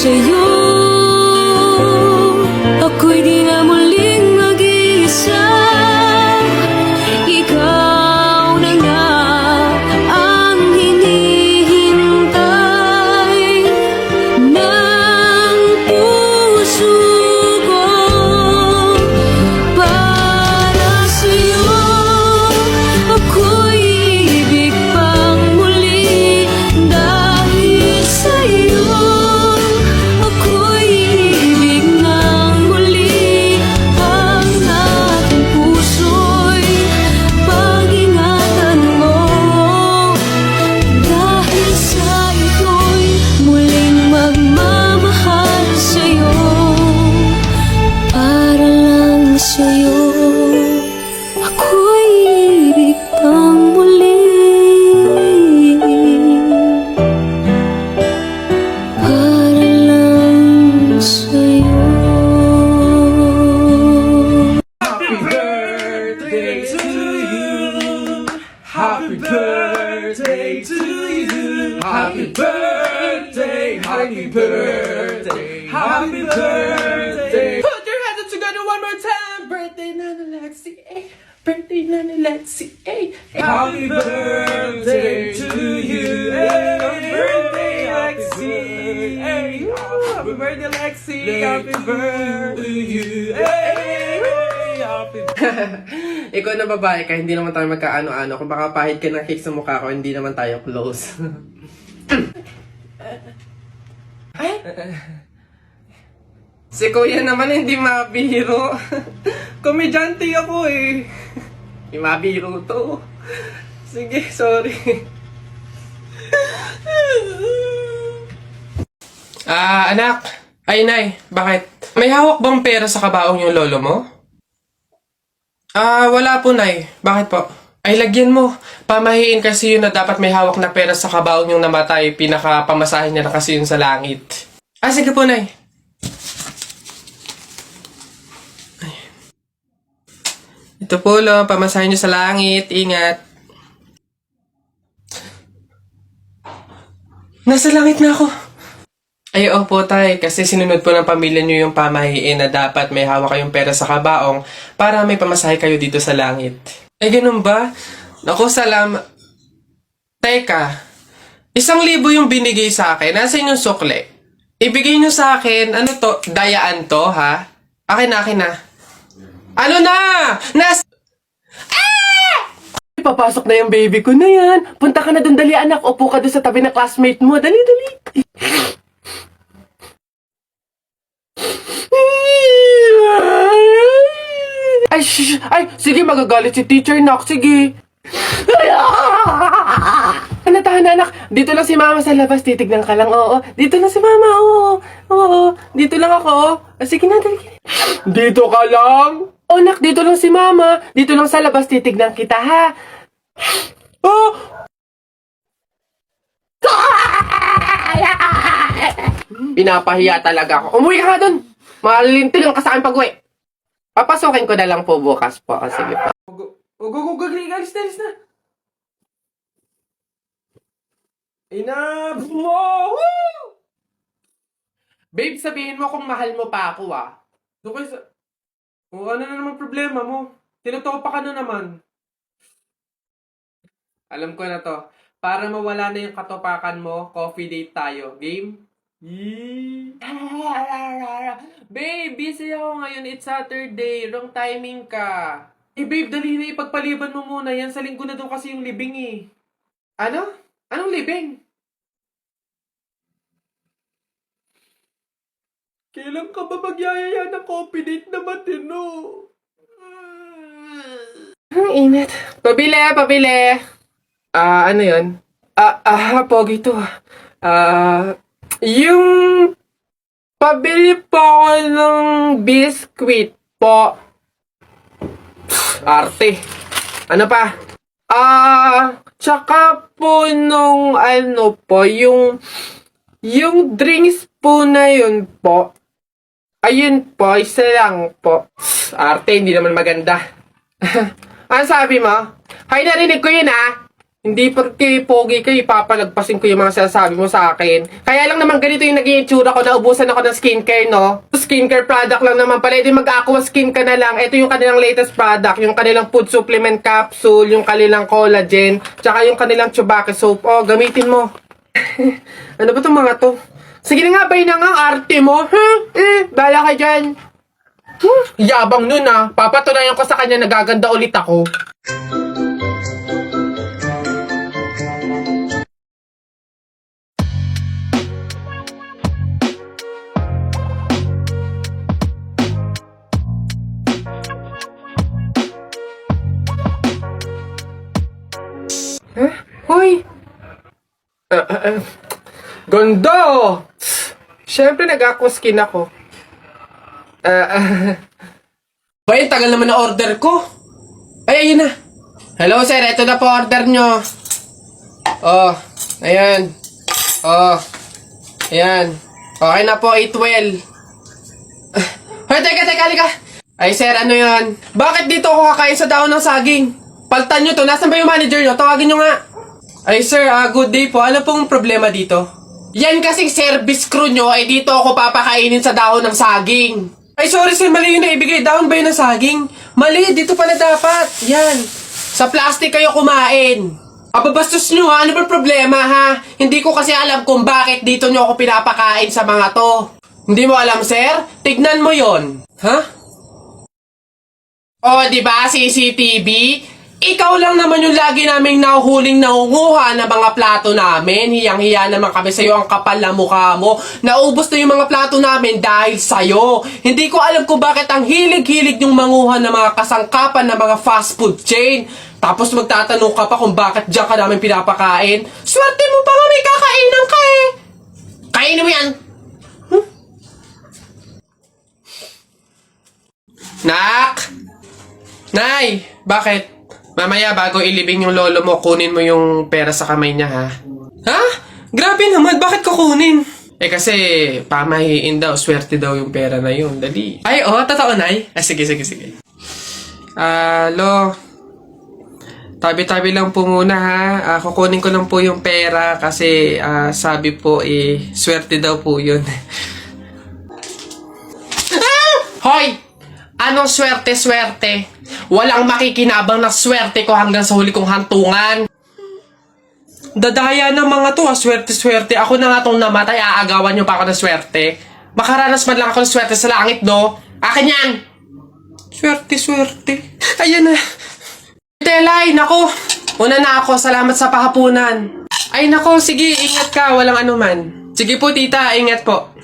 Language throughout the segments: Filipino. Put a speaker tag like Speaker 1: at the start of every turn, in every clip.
Speaker 1: sa'yo. Ako'y di na muling mag-iisa. Ikaw na nga ang hinihintay ng puso ko. Para sa'yo ako'y ibig pang muli. Dahil sa'yo ako'y ibig ng muli. Ang aking puso'y pag-ingatan mo. Dahil sa ito'y muling magmamahal sa'yo. Para lang sa'yo ako'y ibig pang muli. Para lang sa'yo.
Speaker 2: Happy birthday to you. Happy birthday to you. Happy birthday. Happy birthday. Happy birthday. Put your hands together one more time. Birthday Nana Lexi. Birthday Nana Lexi. Happy birthday to you. Happy birthday Lexi. Happy birthday Lexi. Happy birthday to you. Ikaw na babae ka, hindi naman tayo magkaano-ano. Kung baka pahit ka ng cake sa mukha ko, hindi naman tayo close. Ay? Si kuya naman hindi mabiro. Komedyante ako eh. Hindi mabiro to. Sige, sorry. Anak. Ay, nay. Bakit? May hawak bang pera sa kabaong yung lolo mo? Wala po, nay. Bakit po? Ay, lagyan mo. Pamahiin kasi yun na dapat may hawak na pera sa kabaong yung namatay. Pinakapamasahin niya na kasi yun sa langit. Sige po, nay. Ay. Ito po, lo. Pamasahin niyo sa langit. Ingat. Nasa langit na ako. Ay, opo, tay. Kasi sinunod po ng pamilya niyo yung pamahiin na dapat may hawak kayong pera sa kabaong para may pamasahe kayo dito sa langit. Ay, ganun ba? Naku, Teka, 1,000 yung binigay sa akin. Nasaan yung sukle? Ibigay niyo sa akin, ano to? Dayaan to, ha? Akin na. Ano na? Papasok na yung baby ko na yan. Punta ka na dun, dali anak. Upo ka dun sa tabi na classmate mo. Dali. Ay, sige, magagalit si teacher, nak. Sige. Tahan, anak. Dito lang si mama sa labas. Titignan ka lang, oo. Dito lang si mama, oo. Oo, dito lang ako. Sige na, dali. Dito ka lang? Oh, nak, dito lang si mama. Dito lang sa labas. Titignan kita, ha? Oh! Pinapahiya talaga ako. Umuwi ka nga dun. Malilintil lang ka sa akin pag-uwi. Papasukin ko na lang po bukas po. Sige po. Alis na. Enough! Woo! Babe, sabihin mo kung mahal mo pa ako, ah. Doon sa... ano na naman problema mo? Tinutopa ka na naman. Alam ko na to. Para mawala na yung katopakan mo, coffee date tayo. Game? Babe, busy ako ngayon. It's Saturday. Wrong timing ka. Babe, dali na ipagpaliban mo muna. Yan sa linggo na doon kasi yung libing eh. Ano? Anong libing? Kailan ka ba magyayaya ng coffee date na matino? Ang init. Pabili. Ano yun? Pogi to. Yung pabili po ako ng biskwit po. Arte. Ano pa? Tsaka po nung ano po, yung drinks po na yun po. Ayun po, isa lang po. Arte, hindi naman maganda. Ano sabi mo? Hay, narinig ko yun, ha? Hindi porque pogi kayo, papalagpasin ko yung mga sinasabi mo sa akin. Kaya lang naman ganito yung naging itsura ko, naubusan ako ng skincare, no? Skincare product lang naman pala, edi mag-aqua skin ka na lang. Ito yung kanilang latest product, yung kanilang food supplement capsule, yung kanilang collagen, tsaka yung kanilang Chubaki soap. Oh, gamitin mo. Ano ba itong mga to? Sige na nga, bay na nga, arte mo. Bala ka dyan. Yabang nun ah. Papatunayan ko sa kanya nagaganda ulit ako. Hoy! Ganda! Siyempre nag-aqua skin ako. Bay, tagal naman na order ko. Ay, ayun na. Hello, sir. Ito na po order nyo. Oh, ayan. Oh, ayan. Okay na po, 812. Hoy, teka, halika. Ay, sir, ano yan? Bakit dito ako kakain sa daon ng saging? Paltan nyo to. Nasaan ba yung manager nyo? Tawagin nyo nga. Ay, sir, good day po. Ano pong problema dito? Yan kasing service crew nyo, ay dito ako papakainin sa dahon ng saging. Ay, sorry sir, mali yun na ibigay. Dahon ba yun ng saging? Mali, dito pala dapat. Yan. Sa plastic kayo kumain. Ababastos nyo ha, ano ba problema ha? Hindi ko kasi alam kung bakit dito nyo ako pinapakain sa mga to. Hindi mo alam, sir? Tignan mo yon. Ha? Oh, di ba CCTV? Ikaw lang naman yung lagi naming nahuhuling nangunguha ng mga plato namin. Hiyang-hiya naman kami sa'yo, ang kapal na mukha mo. Naubos na yung mga plato namin dahil sa'yo. Hindi ko alam kung bakit ang hilig-hilig yung manguha ng mga kasangkapan ng mga fast food chain. Tapos magtatanong ka pa kung bakit diyan ka namin pinapakain. Swerte mo pa nga may kakainan ka eh. Kainin mo yan. Nak! Nay! Bakit? Mamaya bago ilibing yung lolo mo, kunin mo yung pera sa kamay niya, ha? Ha? Grabe naman, bakit kukunin? Eh kasi, pamahiin daw, swerte daw yung pera na yun. Dali. Ay, totoo, Nay? Sige. Lo, tabi-tabi lang po muna, ha? Kukunin ko lang po yung pera kasi sabi po, swerte daw po yun. Hoy! Anong swerte-swerte? Walang makikinabang na swerte ko hanggang sa huli kong hantungan. Dadaya ng mga to, swerte-swerte. Ako na nga tong namatay, aagawan nyo pa ako ng swerte. Makaranas man lang ako ng swerte sa langit, no? Akin yan! Swerte-swerte. Ayan na. Telay, nako. Una na ako, salamat sa pahapunan. Ay nako, sige, ingat ka, walang anuman. Sige po, tita, ingat po.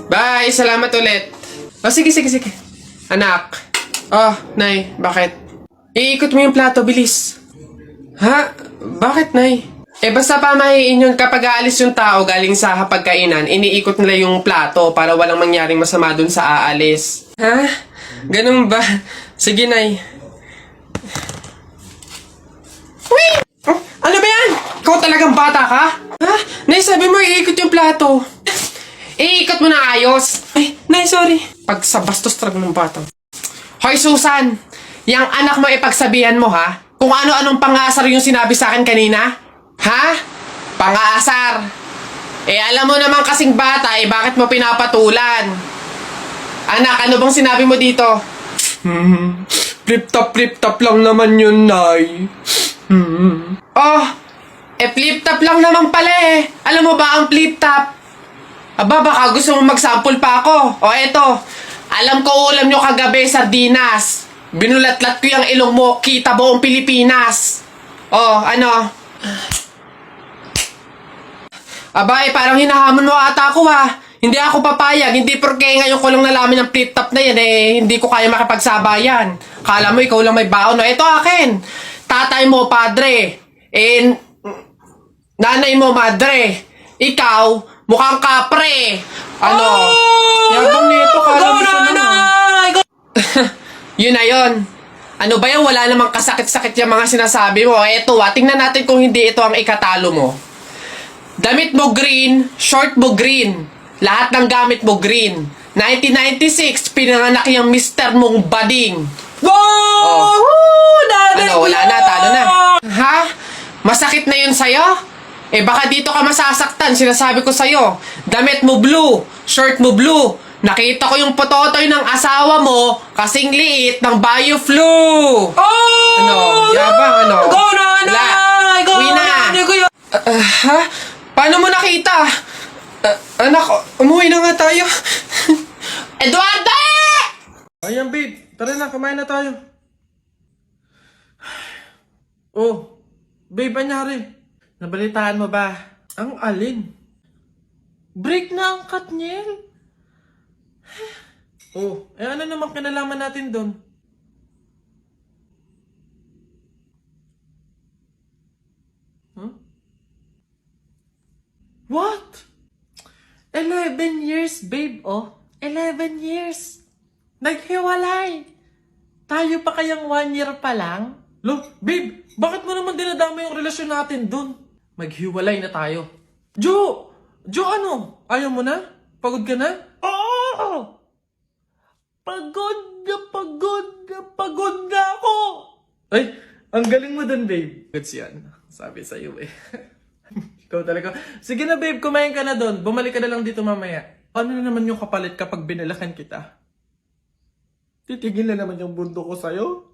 Speaker 2: Bye, salamat ulit. Oh, sige. Anak. Oh, Nay, bakit? Iikot mo yung plato, bilis. Ha? Bakit, Nay? Basta pamahiin yun kapag aalis yung tao galing sa hapagkainan, iniikot nila yung plato para walang mangyaring masama dun sa aalis. Ha? Ganun ba? Sige, Nay. Uy! Oh, ano ba yan? Ikaw talagang bata ka? Ha? Nay, sabi mo iikot yung plato. Iikot mo na ayos. Ay, Nay, sorry. Pag sa bastos talaga ng bata. Hoy, Susan! Yang anak mo ipagsabihan mo, ha? Kung ano-anong pangasar yung sinabi sa akin kanina? Ha? Pangasar! Alam mo naman kasing bata, bakit mo pinapatulan? Anak, ano bang sinabi mo dito? Flip-top lang naman yun, Nay. Oh, flip-top lang naman pala eh. Alam mo ba ang flip-top? Aba, baka gusto mo mag-sample pa ako. O, eto. Alam ko ulam nyo kagabi, sardinas. Binulatlat ko yung ilong mo, kita buong Pilipinas. Oh, ano? Aba, parang hinahamon mo ata ako ha. Hindi ako papayag, hindi porke ngayon ko lang nalaman ng flip-top na yan hindi ko kaya makipagsabayan. Kala mo ikaw lang may baon. No, ito akin. Tatay mo, padre. Nanay mo, madre. Ikaw, mukhang kapre. Ano? Yabang nito, kala mo siya naman. Yun na yun. Ano ba yan? Wala namang kasakit-sakit yung mga sinasabi mo. Eto tingnan natin kung hindi ito ang ikatalo mo. Damit mo green, short mo green. Lahat ng gamit mo green. 1996, pinanganak yung Mr. mong bading.
Speaker 3: Wow!
Speaker 2: Ano, wala na, talo na. Ha? Masakit na yun sa'yo? Eh baka dito ka masasaktan, sinasabi ko sa'yo. Damit mo blue, shirt mo blue. Nakita ko yung pototoy ng asawa mo kasing liit ng BioFlu.
Speaker 3: Oh!
Speaker 2: Ano? Yabang ano?
Speaker 3: Go na!
Speaker 2: Wala. Uwi na. Ha? Paano mo nakita? Anak, umuwi na nga tayo. Eduardo!
Speaker 3: Ayan babe, tara na, kumain na tayo. Oh, babe, anyari? Nabalitaan mo ba? Ang alin? Break na ang Katniel. Oh, eh ano naman kinalaman natin doon? Huh? What? 11 years, babe, oh. 11 years. Naghiwalay. Tayo pa kayang 1 year pa lang? Lo, babe, bakit mo naman dinadama yung relasyon natin dun? Maghiwalay na tayo. Jo! Jo, ano? Ayaw mo na? Pagod ka na? Oo! Pagod na ako! Ay, ang galing mo dun, babe. Goods yan. Sabi sa'yo eh. Ikaw talaga. Sige na, babe, kumain ka na dun. Bumalik ka na lang dito mamaya. Ano na naman yung kapalit kapag binalakan kita? Titigil na naman yung bundo ko sa'yo?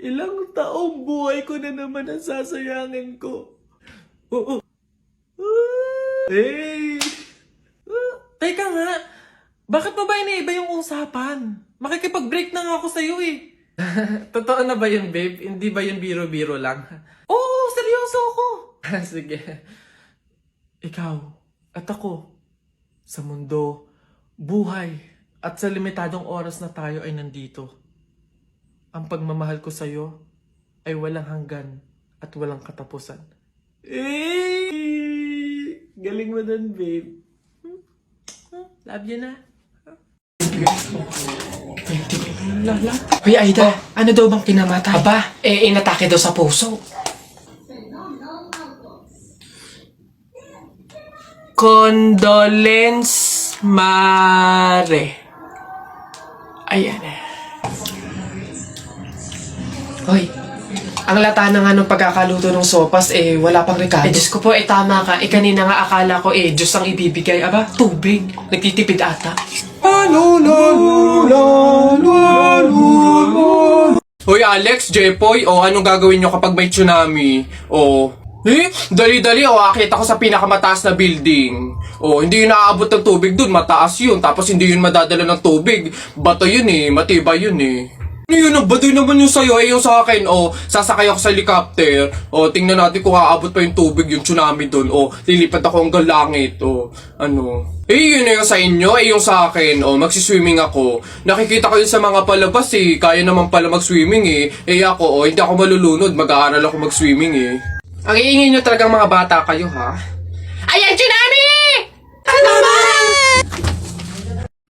Speaker 3: Ilang taong buhay ko na naman ang sasayangin ko. Oo. Hey! Teka nga, bakit pa ba iniiba yung usapan? Makikipag-break na nga ako sa'yo eh. Totoo na ba yun, babe? Hindi ba yun biro-biro lang? Oo, seryoso ako. Sige. Ikaw at ako, sa mundo, buhay, at sa limitadong oras na tayo ay nandito. Ang pagmamahal ko sa'yo ay walang hanggan at walang katapusan. Galing mo dun, babe. Love you na.
Speaker 2: Hoy, Aida, ano daw bang kinamatay? Aba, inatake daw sa puso. Condolence Mare. Ayan eh. Hoy, ang lata na nga nung pagkakaluto ng sopas, wala pang rekado. Diyos ko po, tama ka. Kanina nga akala ko, Diyos ang ibibigay. Aba, tubig. Nagtitipid ata. Hoy, Alex, Jepoy, anong gagawin nyo kapag may tsunami? Dali-dali, akit ako sa pinakamataas na building. Hindi yun naaabot ng tubig dun, mataas yun. Tapos hindi yun madadala ng tubig. Bato yun matibay yun Ano yun, baduy naman yung sa'yo, yung sa akin, sasakay ako sa helicopter. Tingnan natin kung aabot pa yung tubig, yung tsunami dun. Lilipad ako hanggang langit, ano. Yun na yung sa inyo, yung sa akin, magsiswimming ako. Nakikita ko yun sa mga palabas, kaya naman pala mag-swimming, ako, hindi ako malulunod, mag-aaral ako mag-swimming, Ang iingin nyo talagang mga bata kayo, ha? Ayan, tsunami!